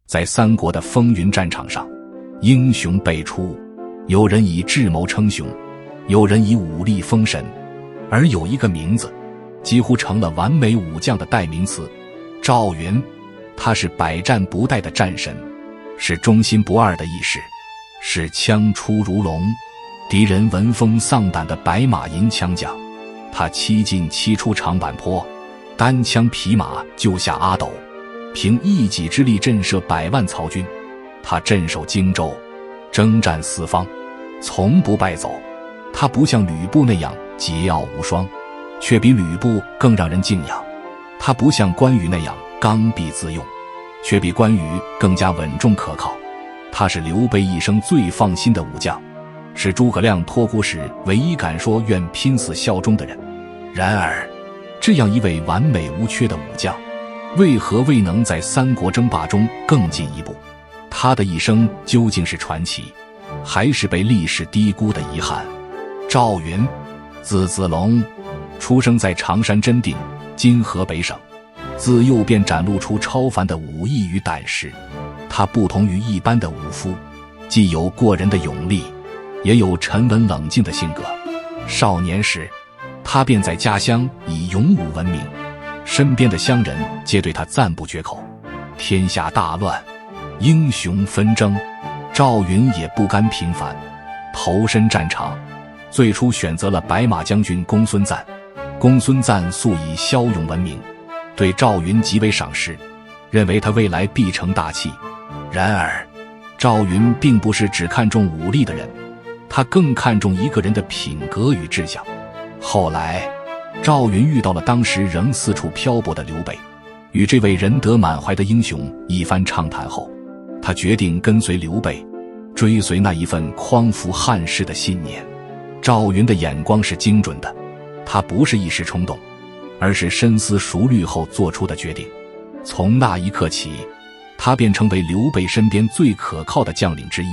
在三国的风云战场上，英雄辈出，有人以智谋称雄，有人以武力封神，而有一个名字几乎成了完美武将的代名词，赵云。他是百战不殆的战神，是忠心不二的义士，是枪出如龙，敌人闻风丧胆的白马银枪将。他7进7出长坂坡，单枪匹马救下阿斗，凭一己之力震慑100万曹军。他镇守荆州，征战四方，从不败走。他不像吕布那样桀骜无双，却比吕布更让人敬仰。他不像关羽那样刚愎自用，却比关羽更加稳重可靠。他是刘备一生最放心的武将，是诸葛亮托孤时唯一敢说愿拼死效忠的人。然而，这样一位完美无缺的武将，为何未能在三国争霸中更进一步？他的一生究竟是传奇，还是被历史低估的遗憾？赵云，字子龙，出生在常山真定，今河北省。自幼便展露出超凡的武艺与胆识。他不同于一般的武夫，既有过人的勇力，也有沉稳冷静的性格。少年时，他便在家乡以勇武闻名，身边的乡人皆对他赞不绝口。天下大乱，英雄纷争，赵云也不甘平凡，投身战场。最初选择了白马将军公孙瓒。公孙瓒素以骁勇闻名，对赵云极为赏识，认为他未来必成大器。然而，赵云并不是只看重武力的人，他更看重一个人的品格与志向。后来，赵云遇到了当时仍四处漂泊的刘备，与这位仁德满怀的英雄一番畅谈后，他决定跟随刘备，追随那一份匡扶汉室的信念。赵云的眼光是精准的，他不是一时冲动，而是深思熟虑后做出的决定。从那一刻起，他便成为刘备身边最可靠的将领之一。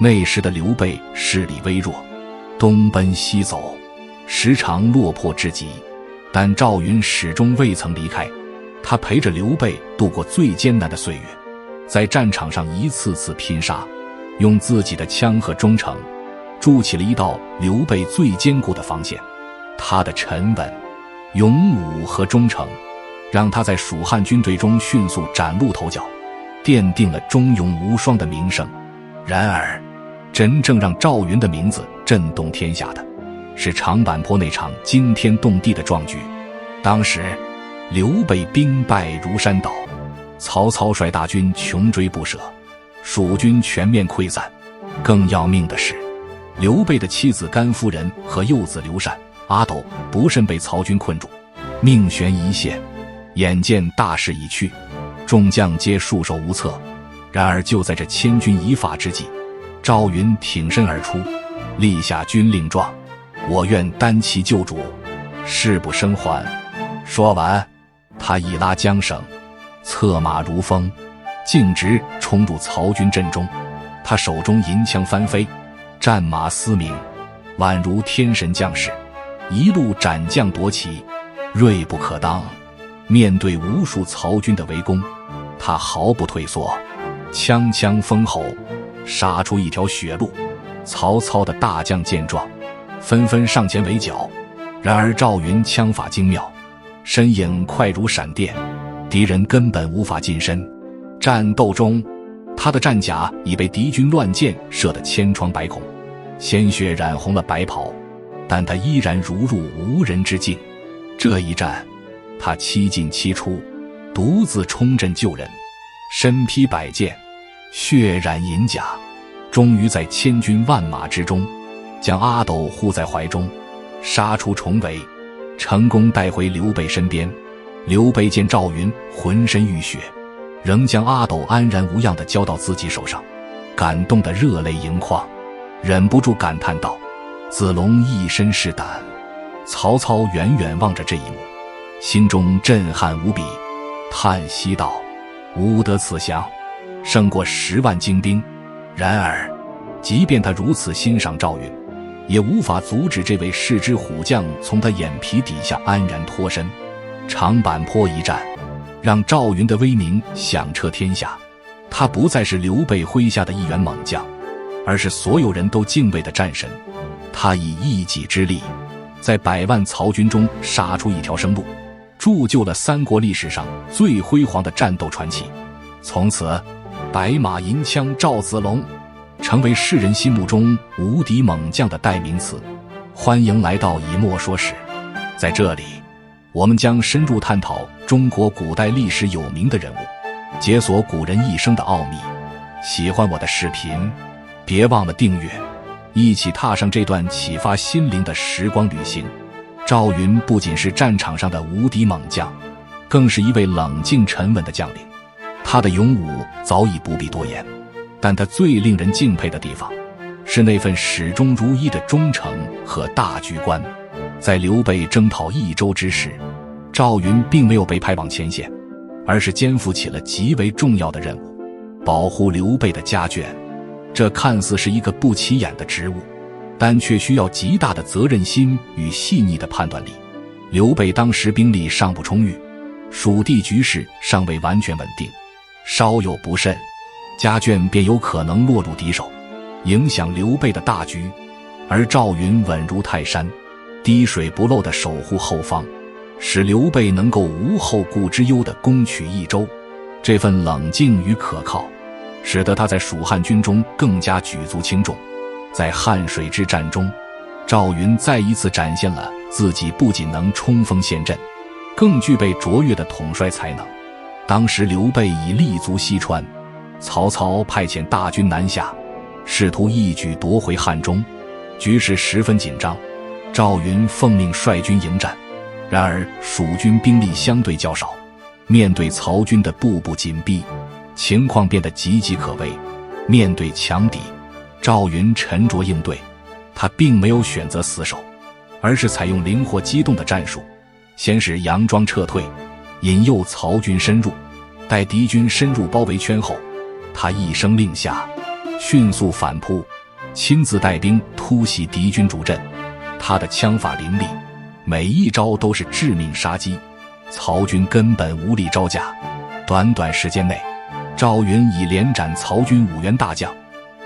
那时的刘备势力微弱，东奔西走，时常落魄至极，但赵云始终未曾离开。他陪着刘备度过最艰难的岁月，在战场上一次次拼杀，用自己的枪和忠诚筑起了一道刘备最坚固的防线。他的沉稳、勇武和忠诚，让他在蜀汉军队中迅速崭露头角，奠定了忠勇无双的名声。然而，真正让赵云的名字震动天下的，是长坂坡那场惊天动地的壮举。当时，刘备兵败如山倒，曹操率大军穷追不舍，蜀军全面溃散。更要命的是，刘备的妻子甘夫人和幼子刘禅、阿斗不慎被曹军困住，命悬一线。眼见大势已去，众将皆束手无策。然而就在这千钧一发之际，赵云挺身而出，立下军令状：我愿单骑救主，誓不生还。说完，他一拉缰绳，策马如风，径直冲入曹军阵中。他手中银枪翻飞，战马嘶鸣，宛如天神降世，一路斩将夺旗，锐不可当。面对无数曹军的围攻，他毫不退缩，枪枪封喉，杀出一条血路。曹操的大将见状，纷纷上前围剿。然而赵云枪法精妙，身影快如闪电，敌人根本无法近身。战斗中，他的战甲已被敌军乱箭射得千疮百孔，鲜血染红了白袍，但他依然如入无人之境。这一战，他7进7出，独自冲阵救人，身披百箭，血染银甲，终于在千军万马之中，将阿斗护在怀中，杀出重围，成功带回刘备身边。刘备见赵云浑身浴血，仍将阿斗安然无恙地交到自己手上，感动得热泪盈眶，忍不住感叹道：子龙一身是胆。曹操远远望着这一幕，心中震撼无比，叹息道：吾得此降，胜过10万精兵。然而，即便他如此欣赏赵云，也无法阻止这位视之虎将从他眼皮底下安然脱身。长坂坡一战，让赵云的威名响彻天下，他不再是刘备麾下的一员猛将，而是所有人都敬畏的战神。他以一己之力，在100万曹军中杀出一条生路，铸就了三国历史上最辉煌的战斗传奇。从此，白马银枪赵子龙成为世人心目中无敌猛将的代名词。欢迎来到以墨说史，在这里，我们将深入探讨中国古代历史有名的人物，解锁古人一生的奥秘。喜欢我的视频，别忘了订阅，一起踏上这段启发心灵的时光旅行。赵云不仅是战场上的无敌猛将，更是一位冷静沉稳的将领。他的勇武早已不必多言，但他最令人敬佩的地方，是那份始终如一的忠诚和大局观。在刘备征讨益州之时，赵云并没有被派往前线，而是肩负起了极为重要的任务，保护刘备的家眷。这看似是一个不起眼的职务，但却需要极大的责任心与细腻的判断力。刘备当时兵力尚不充裕，蜀地局势尚未完全稳定，稍有不慎，家眷便有可能落入敌手，影响刘备的大局。而赵云稳如泰山，滴水不漏地守护后方，使刘备能够无后顾之忧地攻取益州。这份冷静与可靠，使得他在蜀汉军中更加举足轻重。在汉水之战中，赵云再一次展现了自己不仅能冲锋陷阵，更具备卓越的统帅才能。当时刘备已立足西川，曹操派遣大军南下，试图一举夺回汉中，局势十分紧张。赵云奉命率军迎战，然而蜀军兵力相对较少，面对曹军的步步紧逼，情况变得岌岌可危。面对强敌，赵云沉着应对，他并没有选择死守，而是采用灵活机动的战术，先是佯装撤退，引诱曹军深入，待敌军深入包围圈后，他一声令下，迅速反扑，亲自带兵突袭敌军主阵。他的枪法凌厉，每一招都是致命杀机，曹军根本无力招架。短短时间内，赵云已连斩曹军5员大将，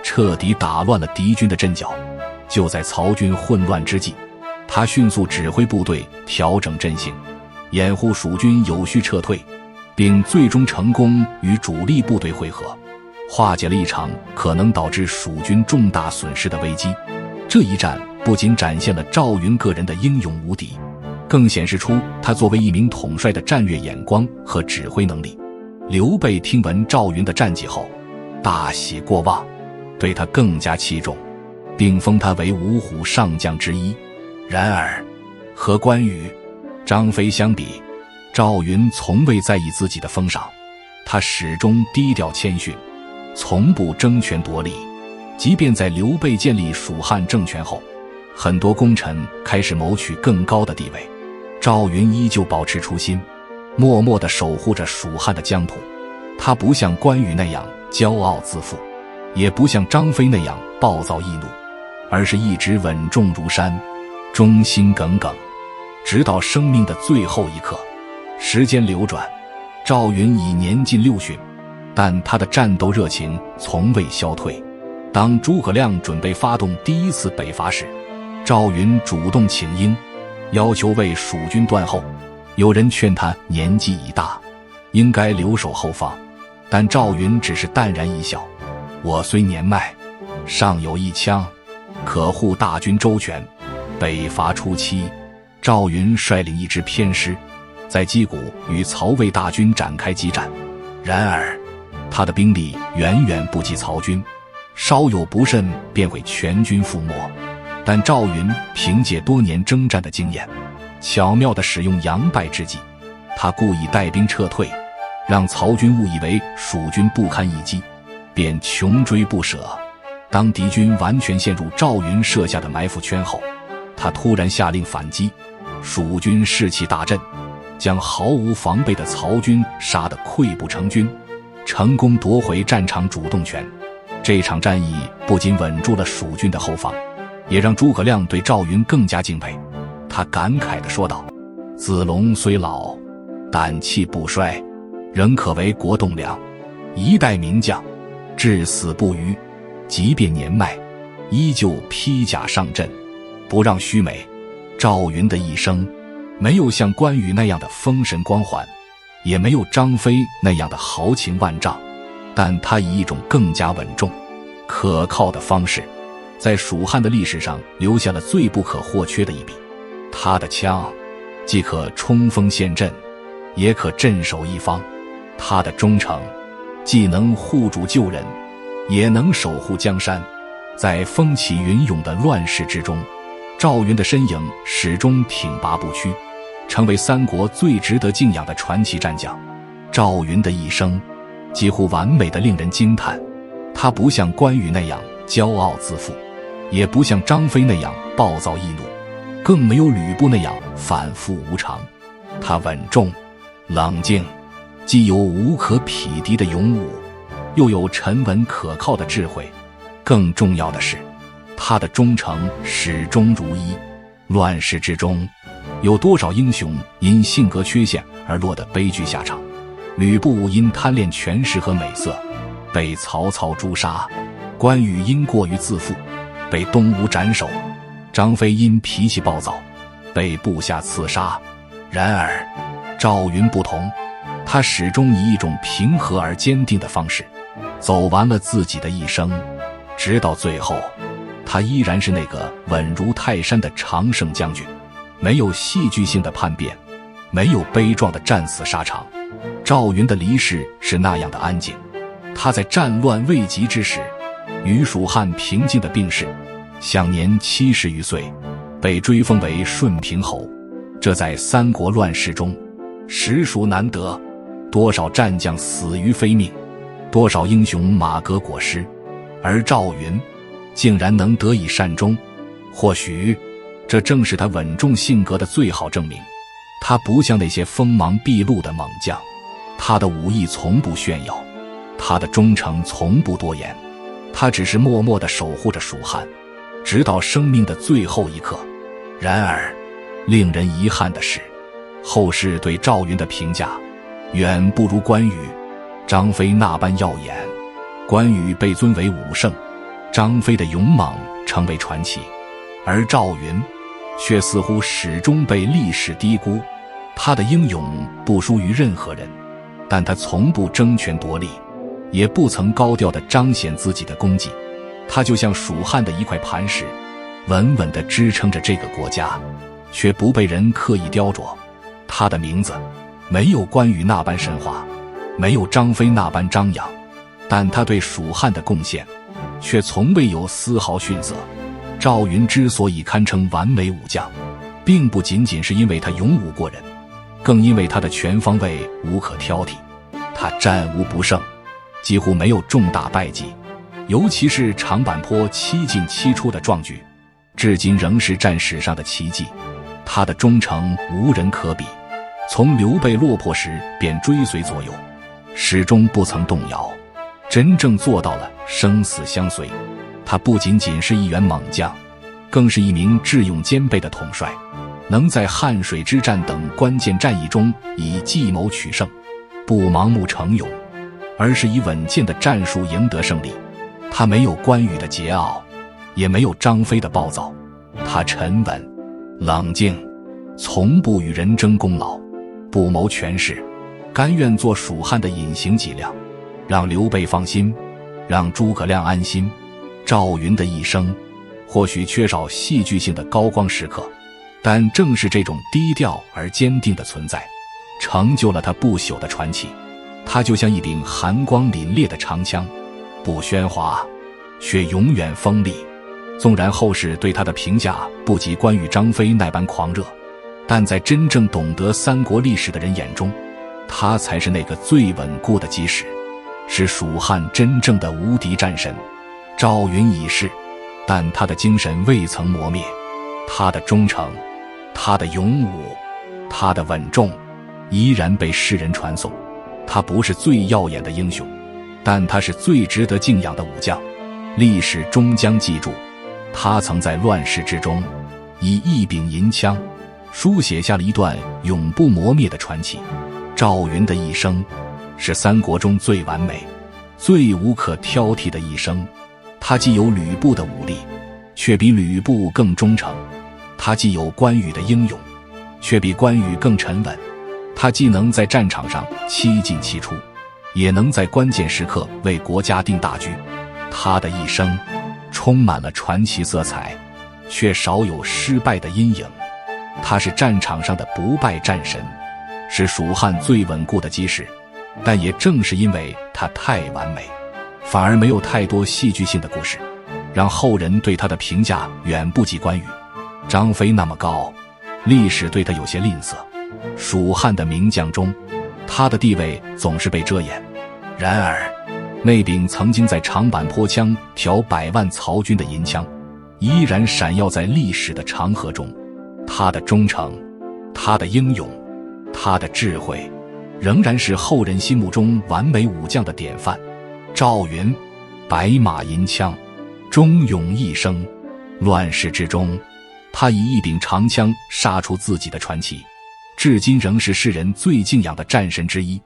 彻底打乱了敌军的阵脚。就在曹军混乱之际，他迅速指挥部队调整阵型，掩护蜀军有序撤退，并最终成功与主力部队会合，化解了一场可能导致蜀军重大损失的危机。这一战不仅展现了赵云个人的英勇无敌，更显示出他作为一名统帅的战略眼光和指挥能力。刘备听闻赵云的战绩后，大喜过望，对他更加器重，并封他为5虎上将之一。然而，和关羽、张飞相比，赵云从未在意自己的封赏，他始终低调谦逊，从不争权夺利。即便在刘备建立蜀汉政权后，很多功臣开始谋取更高的地位，赵云依旧保持初心，默默地守护着蜀汉的疆土。他不像关羽那样骄傲自负，也不像张飞那样暴躁易怒，而是一直稳重如山，忠心耿耿，直到生命的最后一刻。时间流转，赵云已年近60，但他的战斗热情从未消退。当诸葛亮准备发动第一次北伐时，赵云主动请缨，要求为蜀军断后。有人劝他年纪已大，应该留守后方，但赵云只是淡然一笑：我虽年迈，尚有一枪，可护大军周全。北伐初期，赵云率领一支偏师，在击鼓与曹魏大军展开激战。然而，他的兵力远远不及曹军，稍有不慎便会全军覆没。但赵云凭借多年征战的经验，巧妙地使用佯败之计。他故意带兵撤退，让曹军误以为蜀军不堪一击，便穷追不舍。当敌军完全陷入赵云设下的埋伏圈后，他突然下令反击，蜀军士气大振，将毫无防备的曹军杀得溃不成军，成功夺回战场主动权。这场战役不仅稳住了蜀军的后方，也让诸葛亮对赵云更加敬佩。他感慨地说道：子龙虽老，胆气不衰，仍可为国栋梁。一代名将，至死不渝，即便年迈，依旧披甲上阵，不让须眉。赵云的一生没有像关羽那样的封神光环，也没有张飞那样的豪情万丈，但他以一种更加稳重可靠的方式，在蜀汉的历史上留下了最不可或缺的一笔。他的枪既可冲锋陷阵，也可镇守一方；他的忠诚既能护主救人，也能守护江山。在风起云涌的乱世之中，赵云的身影始终挺拔不屈，成为三国最值得敬仰的传奇战将。赵云的一生几乎完美的令人惊叹，他不像关羽那样骄傲自负，也不像张飞那样暴躁易怒，更没有吕布那样反复无常。他稳重冷静，既有无可匹敌的勇武，又有沉稳可靠的智慧。更重要的是，他的忠诚始终如一。乱世之中，有多少英雄因性格缺陷而落得悲剧下场？吕布因贪恋权势和美色，被曹操诛杀；关羽因过于自负，被东吴斩首；张飞因脾气暴躁，被部下刺杀。然而赵云不同，他始终以一种平和而坚定的方式走完了自己的一生，直到最后，他依然是那个稳如泰山的常胜将军。没有戏剧性的叛变，没有悲壮的战死沙场，赵云的离世是那样的安静。他在战乱未及之时，与蜀汉平静地病逝，享年70余岁，被追封为顺平侯。这在三国乱世中实属难得，多少战将死于非命，多少英雄马革裹尸，而赵云竟然能得以善终。或许这正是他稳重性格的最好证明。他不像那些锋芒毕露的猛将，他的武艺从不炫耀，他的忠诚从不多言，他只是默默地守护着蜀汉，直到生命的最后一刻。然而令人遗憾的是，后世对赵云的评价远不如关羽、张飞那般耀眼。关羽被尊为武圣，张飞的勇猛成为传奇，而赵云却似乎始终被历史低估。他的英勇不输于任何人，但他从不争权夺利，也不曾高调地彰显自己的功绩。他就像蜀汉的一块磐石，稳稳地支撑着这个国家，却不被人刻意雕琢。他的名字没有关羽那般神话，没有张飞那般张扬，但他对蜀汉的贡献却从未有丝毫逊色。赵云之所以堪称完美武将，并不仅仅是因为他勇武过人，更因为他的全方位无可挑剔。他战无不胜，几乎没有重大败绩，尤其是长坂坡7进7出的壮举，至今仍是战史上的奇迹。他的忠诚无人可比，从刘备落魄时便追随左右，始终不曾动摇，真正做到了生死相随。他不仅仅是一员猛将，更是一名智勇兼备的统帅，能在汉水之战等关键战役中以计谋取胜，不盲目逞勇，而是以稳健的战术赢得胜利。他没有关羽的桀骜，也没有张飞的暴躁，他沉稳冷静，从不与人争功劳，不谋权势，甘愿做蜀汉的隐形脊梁，让刘备放心，让诸葛亮安心。赵云的一生或许缺少戏剧性的高光时刻，但正是这种低调而坚定的存在，成就了他不朽的传奇。他就像一柄寒光凛冽的长枪，不喧哗，却永远锋利。纵然后世对他的评价不及关羽、张飞那般狂热，但在真正懂得三国历史的人眼中，他才是那个最稳固的基石，是蜀汉真正的无敌战神。赵云已逝，但他的精神未曾磨灭，他的忠诚，他的勇武，他的稳重，依然被世人传颂。他不是最耀眼的英雄，但他是最值得敬仰的武将。历史终将记住，他曾在乱世之中，以一柄银枪，书写下了一段永不磨灭的传奇。赵云的一生，是三国中最完美、最无可挑剔的一生。他既有吕布的武力，却比吕布更忠诚；他既有关羽的英勇，却比关羽更沉稳。他既能在战场上七进七出，也能在关键时刻为国家定大局。他的一生充满了传奇色彩，却少有失败的阴影。他是战场上的不败战神，是蜀汉最稳固的基石。但也正是因为他太完美，反而没有太多戏剧性的故事，让后人对他的评价远不及关羽、张飞那么高。历史对他有些吝啬，蜀汉的名将中，他的地位总是被遮掩。然而，那柄曾经在长坂坡枪挑100万曹军的银枪，依然闪耀在历史的长河中。他的忠诚，他的英勇，他的智慧，仍然是后人心目中完美武将的典范。赵云，白马银枪，忠勇一生。乱世之中，他以一柄长枪杀出自己的传奇，至今仍是世人最敬仰的战神之一。